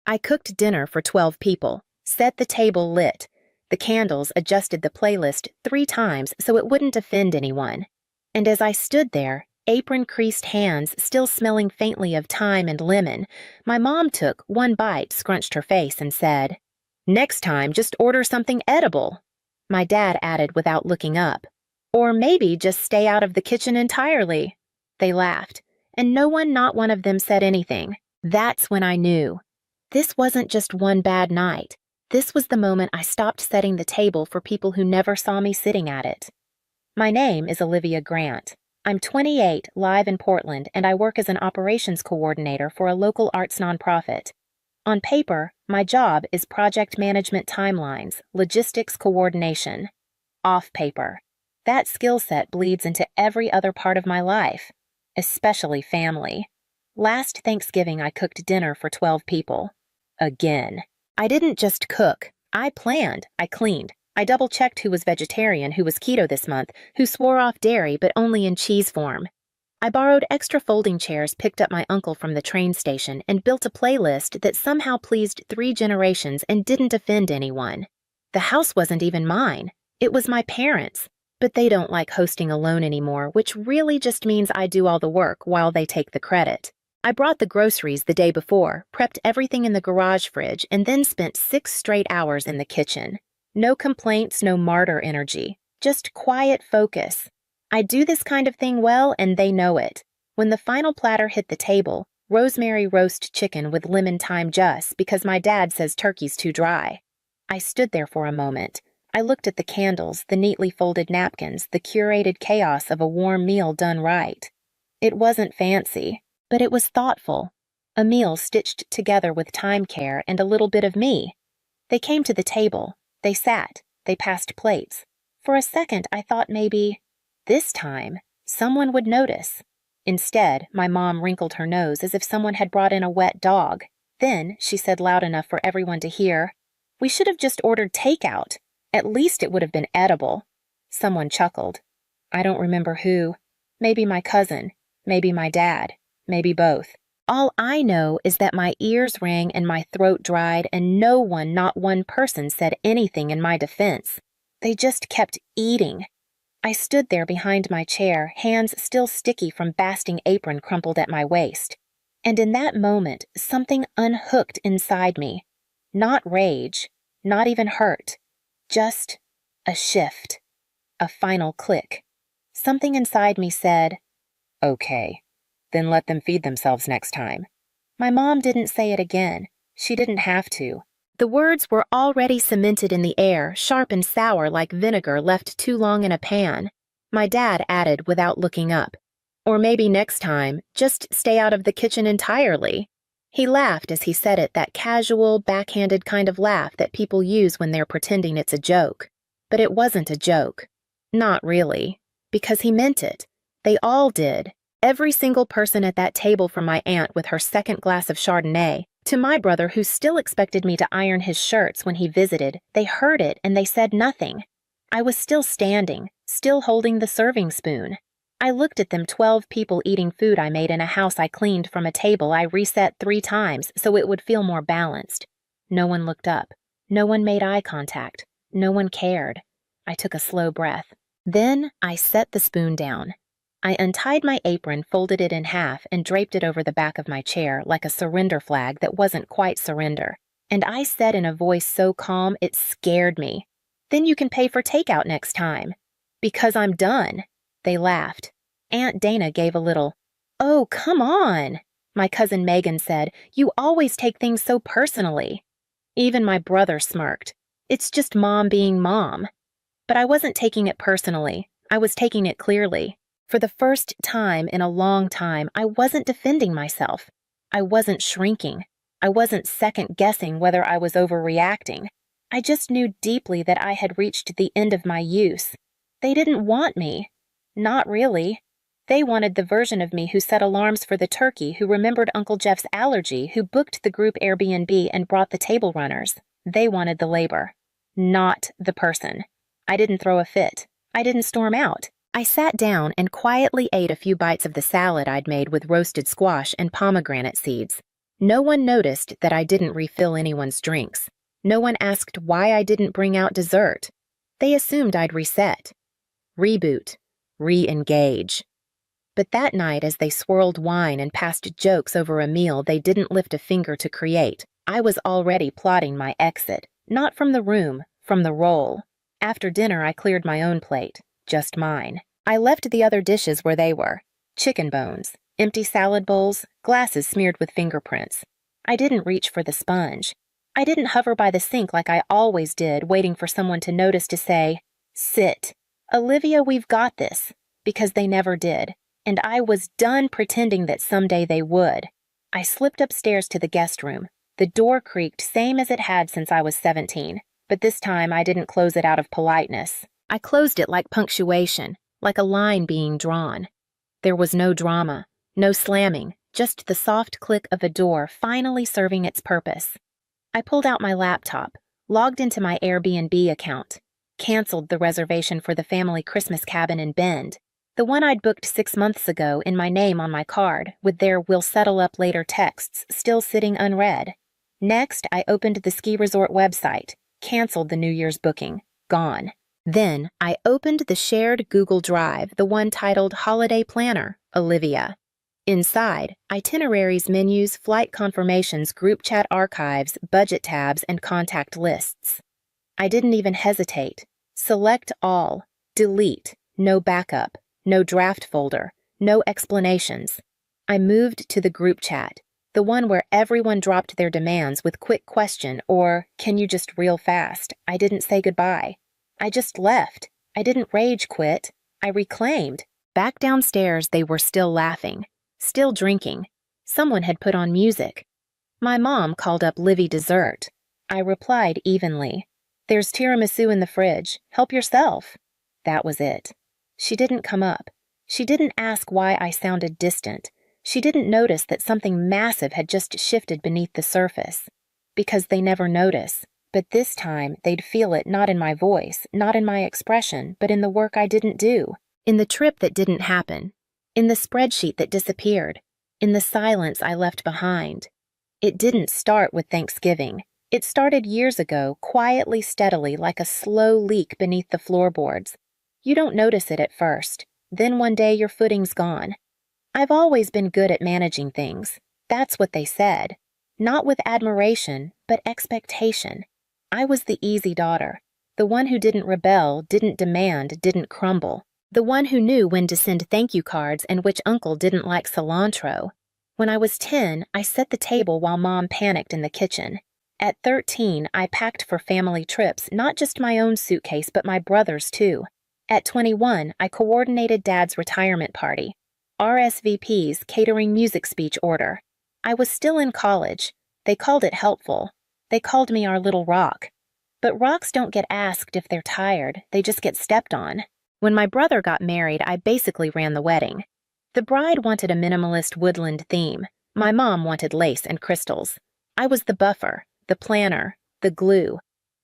I cooked dinner for 12 people, set the table lit. The candles adjusted the playlist 3 times so it wouldn't offend anyone. And as I stood there, apron-creased hands still smelling faintly of thyme and lemon, my mom took one bite, scrunched her face, and said, "Next time, just order something edible." My dad added without looking up, "Or maybe just stay out of the kitchen entirely." They laughed, and not one of them said anything. That's when I knew. This wasn't just one bad night. This was the moment I stopped setting the table for people who never saw me sitting at it. My name is Olivia Grant. I'm 28, live in Portland, and I work as an operations coordinator for a local arts nonprofit. On paper, my job is project management timelines, logistics coordination. Off paper, that skill set bleeds into every other part of my life, especially family. Last Thanksgiving, I cooked dinner for 12 people. Again. I didn't just cook. I planned. I cleaned. I double-checked who was vegetarian, who was keto this month, who swore off dairy but only in cheese form. I borrowed extra folding chairs picked up my uncle from the train station and built a playlist that somehow pleased 3 generations and didn't offend anyone. The house wasn't even mine. It was my parents'. But they don't like hosting alone anymore, which really just means I do all the work while they take the credit. I brought the groceries the day before, prepped everything in the garage fridge, and then spent 6 straight hours in the kitchen. No complaints, no martyr energy. Just quiet focus. I do this kind of thing well, and they know it. When the final platter hit the table, rosemary roast chicken with lemon thyme just because my dad says turkey's too dry. I stood there for a moment. I looked at the candles, the neatly folded napkins, the curated chaos of a warm meal done right. It wasn't fancy, but it was thoughtful. A meal stitched together with time care and a little bit of me. They came to the table. They sat. They passed plates. For a second, I thought maybe, this time, someone would notice. Instead, my mom wrinkled her nose as if someone had brought in a wet dog. Then, she said loud enough for everyone to hear, "We should have just ordered takeout. At least it would have been edible." Someone chuckled. I don't remember who. Maybe my cousin. Maybe my dad. Maybe both. All I know is that my ears rang and my throat dried, and not one person said anything in my defense. They just kept eating. I stood there behind my chair, hands still sticky from basting apron crumpled at my waist. And in that moment, something unhooked inside me. Not rage, not even hurt. Just a shift. A final click. Something inside me said, "Okay, then let them feed themselves next time." My mom didn't say it again. She didn't have to. The words were already cemented in the air, sharp and sour like vinegar left too long in a pan. My dad added without looking up, "Or maybe next time, just stay out of the kitchen entirely." He laughed as he said it, that casual, backhanded kind of laugh that people use when they're pretending it's a joke. But it wasn't a joke. Not really. Because he meant it. They all did. Every single person at that table, from my aunt with her second glass of Chardonnay, to my brother who still expected me to iron his shirts when he visited, they heard it and they said nothing. I was still standing, still holding the serving spoon. I looked at them, 12 people eating food I made in a house I cleaned from a table I reset 3 times so it would feel more balanced. No one looked up. No one made eye contact. No one cared. I took a slow breath. Then I set the spoon down. I untied my apron, folded it in half, and draped it over the back of my chair like a surrender flag that wasn't quite surrender. And I said in a voice so calm it scared me, "Then you can pay for takeout next time." "Because I'm done." They laughed. Aunt Dana gave a little, "Oh, come on." My cousin Megan said, "You always take things so personally." Even my brother smirked. It's just mom being mom. But I wasn't taking it personally. I was taking it clearly. For the first time in a long time, I wasn't defending myself. I wasn't shrinking. I wasn't second-guessing whether I was overreacting. I just knew deeply that I had reached the end of my use. They didn't want me. Not really. They wanted the version of me who set alarms for the turkey, who remembered Uncle Jeff's allergy, who booked the group Airbnb and brought the table runners. They wanted the labor, not the person. I didn't throw a fit. I didn't storm out. I sat down and quietly ate a few bites of the salad I'd made with roasted squash and pomegranate seeds. No one noticed that I didn't refill anyone's drinks. No one asked why I didn't bring out dessert. They assumed I'd reset. Reboot. Re-engage. But that night, as they swirled wine and passed jokes over a meal they didn't lift a finger to create, I was already plotting my exit, not from the room, from the roll. After dinner, I cleared my own plate, just mine. I left the other dishes where they were. Chicken bones, empty salad bowls, glasses smeared with fingerprints. I didn't reach for the sponge. I didn't hover by the sink like I always did, waiting for someone to notice to say, "Sit. Olivia, we've got this," because they never did. And I was done pretending that someday they would. I slipped upstairs to the guest room. The door creaked same as it had since I was 17, but this time I didn't close it out of politeness. I closed it like punctuation, like a line being drawn. There was no drama, no slamming, just the soft click of a door finally serving its purpose. I pulled out my laptop, logged into my Airbnb account, canceled the reservation for the family Christmas cabin in Bend, the one I'd booked 6 months ago in my name on my card, with their "we'll settle up later" texts still sitting unread. Next, I opened the ski resort website, canceled the New Year's booking, gone. Then, I opened the shared Google Drive, the one titled Holiday Planner, Olivia. Inside, itineraries, menus, flight confirmations, group chat archives, budget tabs, and contact lists. I didn't even hesitate. Select all, delete, no backup. No draft folder, no explanations. I moved to the group chat, the one where everyone dropped their demands with quick question or, "Can you just real fast?" I didn't say goodbye. I just left. I didn't rage quit. I reclaimed. Back downstairs, they were still laughing, still drinking. Someone had put on music. My mom called up Livy dessert. I replied evenly, "There's tiramisu in the fridge. Help yourself." That was it. She didn't come up. She didn't ask why I sounded distant. She didn't notice that something massive had just shifted beneath the surface. Because they never notice. But this time, they'd feel it not in my voice, not in my expression, but in the work I didn't do. In the trip that didn't happen. In the spreadsheet that disappeared. In the silence I left behind. It didn't start with Thanksgiving. It started years ago, quietly, steadily, like a slow leak beneath the floorboards. You don't notice it at first. Then one day your footing's gone. I've always been good at managing things. That's what they said. Not with admiration, but expectation. I was the easy daughter. The one who didn't rebel, didn't demand, didn't crumble. The one who knew when to send thank you cards and which uncle didn't like cilantro. When I was 10, I set the table while Mom panicked in the kitchen. At 13, I packed for family trips, not just my own suitcase, but my brother's too. At 21, I coordinated Dad's retirement party. RSVPs, catering, music speech order. I was still in college. They called it helpful. They called me our little rock. But rocks don't get asked if they're tired, they just get stepped on. When my brother got married, I basically ran the wedding. The bride wanted a minimalist woodland theme. My mom wanted lace and crystals. I was the buffer, the planner, the glue.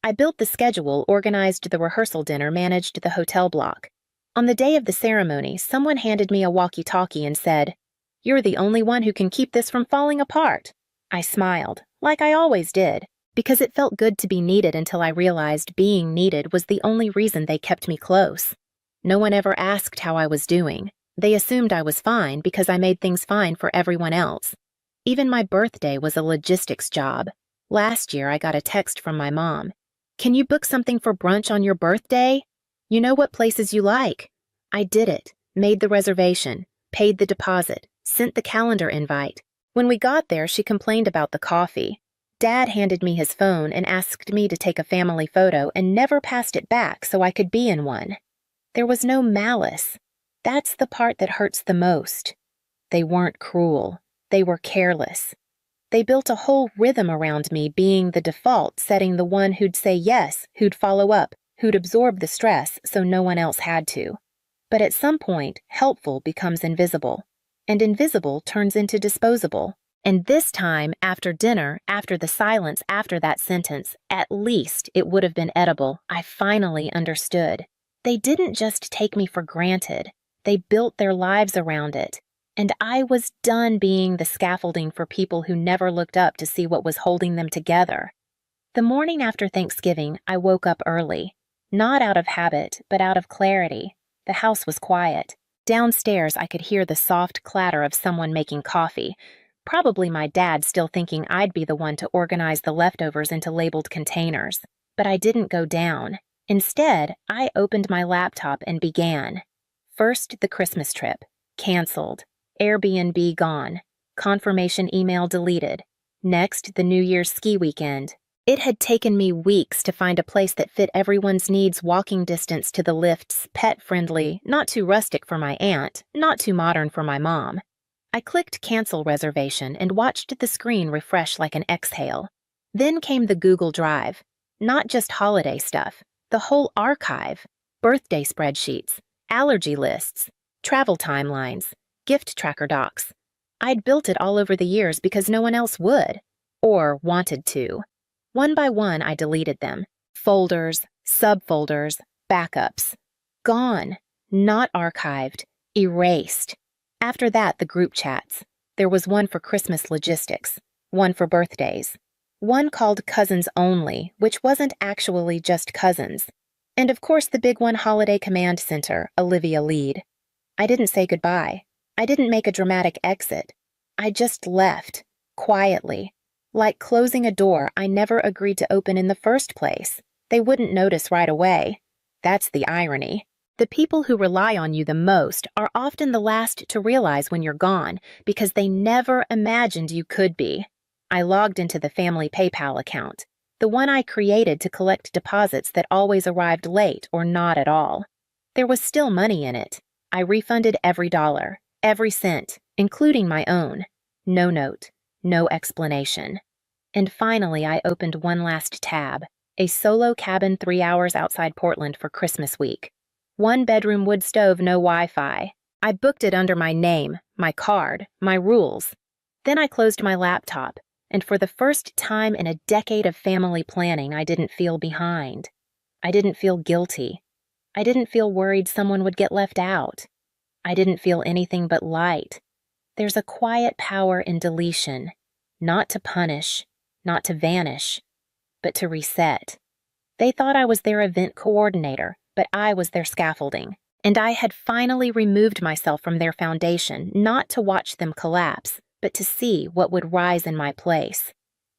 I built the schedule, organized the rehearsal dinner, managed the hotel block. On the day of the ceremony, someone handed me a walkie-talkie and said, "You're the only one who can keep this from falling apart." I smiled, like I always did, because it felt good to be needed until I realized being needed was the only reason they kept me close. No one ever asked how I was doing. They assumed I was fine because I made things fine for everyone else. Even my birthday was a logistics job. Last year, I got a text from my mom. "Can you book something for brunch on your birthday? You know what places you like." I did it, made the reservation, paid the deposit, sent the calendar invite. When we got there, she complained about the coffee. Dad handed me his phone and asked me to take a family photo and never passed it back so I could be in one. There was no malice. That's the part that hurts the most. They weren't cruel. They were careless. They built a whole rhythm around me being the default, setting the one who'd say yes, who'd follow up, who'd absorb the stress so no one else had to. But at some point, helpful becomes invisible, and invisible turns into disposable. And this time, after dinner, after the silence after that sentence, at least it would have been edible, I finally understood. They didn't just take me for granted. They built their lives around it. And I was done being the scaffolding for people who never looked up to see what was holding them together. The morning after Thanksgiving, I woke up early. Not out of habit, but out of clarity. The house was quiet. Downstairs, I could hear the soft clatter of someone making coffee. Probably my dad still thinking I'd be the one to organize the leftovers into labeled containers. But I didn't go down. Instead, I opened my laptop and began. First, the Christmas trip. Canceled. Airbnb gone. Confirmation email deleted. Next, the New Year's ski weekend. It had taken me weeks to find a place that fit everyone's needs, walking distance to the lifts, pet-friendly, not too rustic for my aunt, not too modern for my mom. I clicked cancel reservation and watched the screen refresh like an exhale. Then came the Google Drive. Not just holiday stuff, the whole archive. Birthday spreadsheets, allergy lists, travel timelines, gift tracker docs. I'd built it all over the years because no one else would, or wanted to. One by one, I deleted them. Folders, subfolders, backups. Gone. Not archived. Erased. After that, the group chats. There was one for Christmas logistics, one for birthdays, one called Cousins Only, which wasn't actually just cousins. And of course the big one, Holiday Command Center, Olivia lead. I didn't say goodbye. I didn't make a dramatic exit. I just left, quietly. Like closing a door I never agreed to open in the first place. They wouldn't notice right away. That's the irony. The people who rely on you the most are often the last to realize when you're gone because they never imagined you could be. I logged into the family PayPal account, the one I created to collect deposits that always arrived late or not at all. There was still money in it. I refunded every dollar, every cent, including my own. No note. No explanation. And finally, I opened one last tab, a solo cabin 3 hours outside Portland for Christmas week. 1-bedroom wood stove, no Wi-Fi. I booked it under my name, my card, my rules. Then I closed my laptop, and for the first time in a decade of family planning, I didn't feel behind. I didn't feel guilty. I didn't feel worried someone would get left out. I didn't feel anything but light. There's a quiet power in deletion, not to punish, not to vanish, but to reset. They thought I was their event coordinator, but I was their scaffolding, and I had finally removed myself from their foundation, not to watch them collapse, but to see what would rise in my place.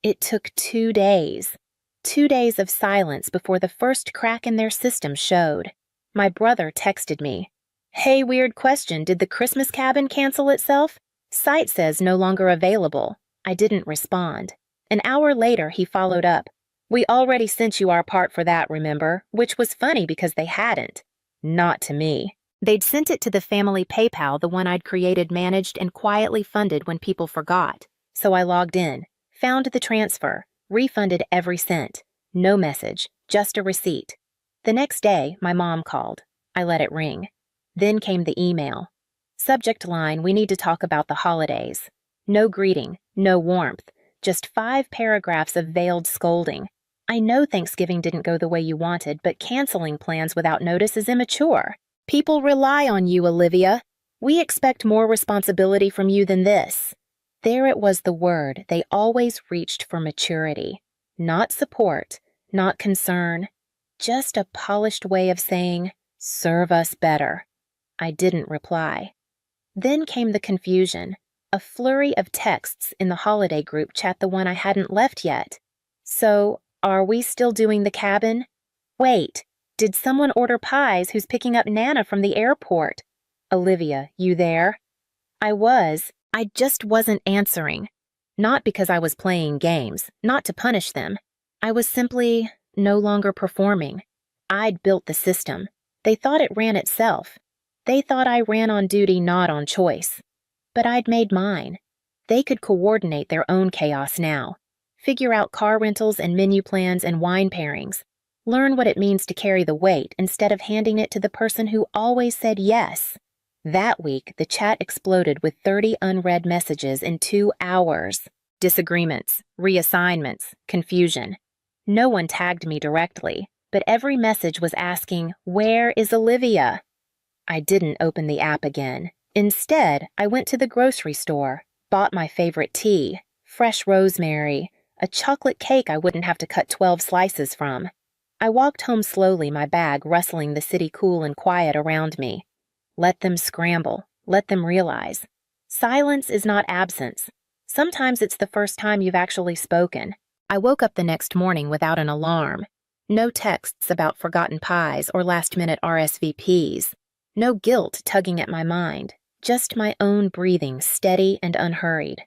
It took 2 days. 2 days of silence before the first crack in their system showed. My brother texted me, "Hey, weird question, did the Christmas cabin cancel itself? Site says no longer available." I didn't respond. An hour later, he followed up. "We already sent you our part for that, remember?" Which was funny because they hadn't. Not to me. They'd sent it to the family PayPal, the one I'd created, managed, and quietly funded when people forgot. So I logged in, found the transfer, refunded every cent. No message, just a receipt. The next day, my mom called. I let it ring. Then came the email. Subject line, "We need to talk about the holidays." No greeting, no warmth, just 5 paragraphs of veiled scolding. I know Thanksgiving didn't go the way you wanted, but canceling plans without notice is immature. People rely on you, Olivia. We expect more responsibility from you than this. There it was, the word they always reached for: maturity. Not support, not concern. Just a polished way of saying, serve us better. I didn't reply. Then came the confusion. A flurry of texts in the holiday group chat, the one I hadn't left yet. So, are we still doing the cabin? Wait, did someone order pies who's picking up Nana from the airport? Olivia, you there? I was. I just wasn't answering. Not because I was playing games, not to punish them. I was simply no longer performing. I'd built the system. They thought it ran itself. They thought I ran on duty, not on choice. But I'd made mine. They could coordinate their own chaos now. Figure out car rentals and menu plans and wine pairings. Learn what it means to carry the weight instead of handing it to the person who always said yes. That week, the chat exploded with 30 unread messages in 2 hours. Disagreements, reassignments, confusion. No one tagged me directly, but every message was asking, "Where is Olivia?" I didn't open the app again. Instead, I went to the grocery store, bought my favorite tea, fresh rosemary, a chocolate cake I wouldn't have to cut 12 slices from. I walked home slowly, my bag rustling, the city cool and quiet around me. Let them scramble. Let them realize. Silence is not absence. Sometimes it's the first time you've actually spoken. I woke up the next morning without an alarm. No texts about forgotten pies or last-minute RSVPs. No guilt tugging at my mind. Just my own breathing, steady and unhurried.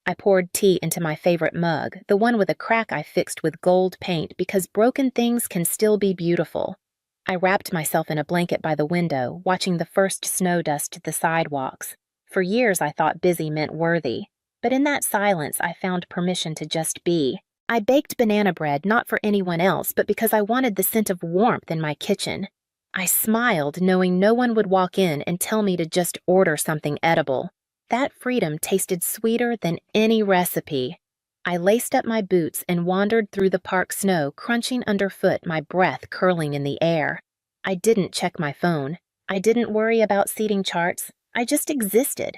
I poured tea into my favorite mug, the one with a crack I fixed with gold paint because broken things can still be beautiful. I wrapped myself in a blanket by the window, watching the first snow dust the sidewalks. For years I thought busy meant worthy, but in that silence I found permission to just be. I baked banana bread not for anyone else, but because I wanted the scent of warmth in my kitchen. I smiled, knowing no one would walk in and tell me to just order something edible. That freedom tasted sweeter than any recipe. I laced up my boots and wandered through the park snow, crunching underfoot, my breath curling in the air. I didn't check my phone. I didn't worry about seating charts. I just existed.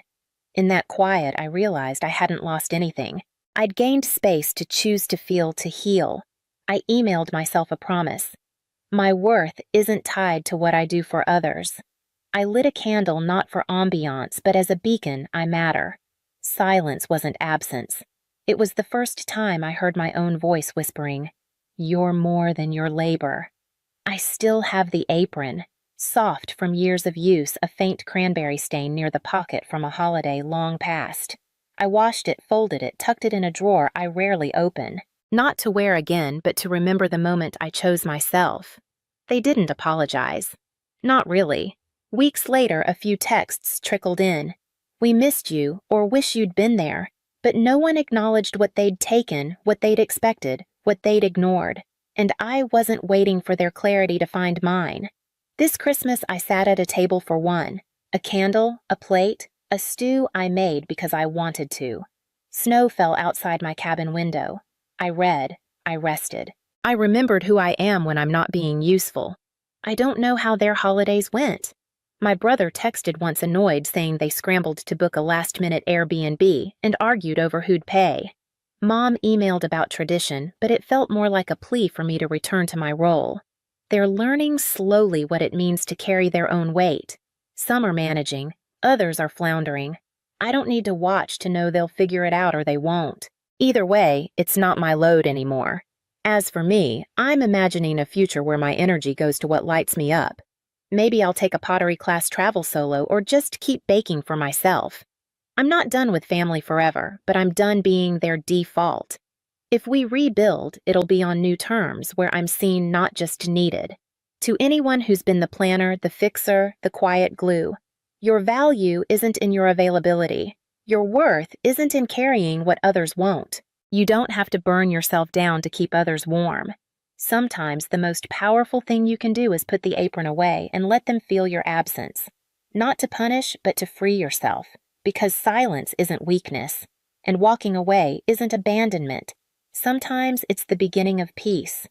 In that quiet, I realized I hadn't lost anything. I'd gained space to choose to feel, to heal. I emailed myself a promise. My worth isn't tied to what I do for others. I lit a candle not for ambiance, but as a beacon, I matter. Silence wasn't absence. It was the first time I heard my own voice whispering, "You're more than your labor." I still have the apron, soft from years of use, a faint cranberry stain near the pocket from a holiday long past. I washed it, folded it, tucked it in a drawer I rarely open. Not to wear again, but to remember the moment I chose myself. They didn't apologize. Not really. Weeks later, a few texts trickled in. "We missed you," or "wish you'd been there," but no one acknowledged what they'd taken, what they'd expected, what they'd ignored, and I wasn't waiting for their clarity to find mine. This Christmas, I sat at a table for one, a candle, a plate, a stew I made because I wanted to. Snow fell outside my cabin window. I read, I rested. I remembered who I am when I'm not being useful. I don't know how their holidays went. My brother texted once annoyed, saying they scrambled to book a last-minute Airbnb and argued over who'd pay. Mom emailed about tradition, but it felt more like a plea for me to return to my role. They're learning slowly what it means to carry their own weight. Some are managing, others are floundering. I don't need to watch to know they'll figure it out or they won't. Either way, it's not my load anymore. As for me, I'm imagining a future where my energy goes to what lights me up. Maybe I'll take a pottery class, travel solo, or just keep baking for myself. I'm not done with family forever, but I'm done being their default. If we rebuild, it'll be on new terms, where I'm seen, not just needed. To anyone who's been the planner, the fixer, the quiet glue, your value isn't in your availability. Your worth isn't in carrying what others won't. You don't have to burn yourself down to keep others warm. Sometimes the most powerful thing you can do is put the apron away and let them feel your absence. Not to punish, but to free yourself, because silence isn't weakness, and walking away isn't abandonment. Sometimes it's the beginning of peace.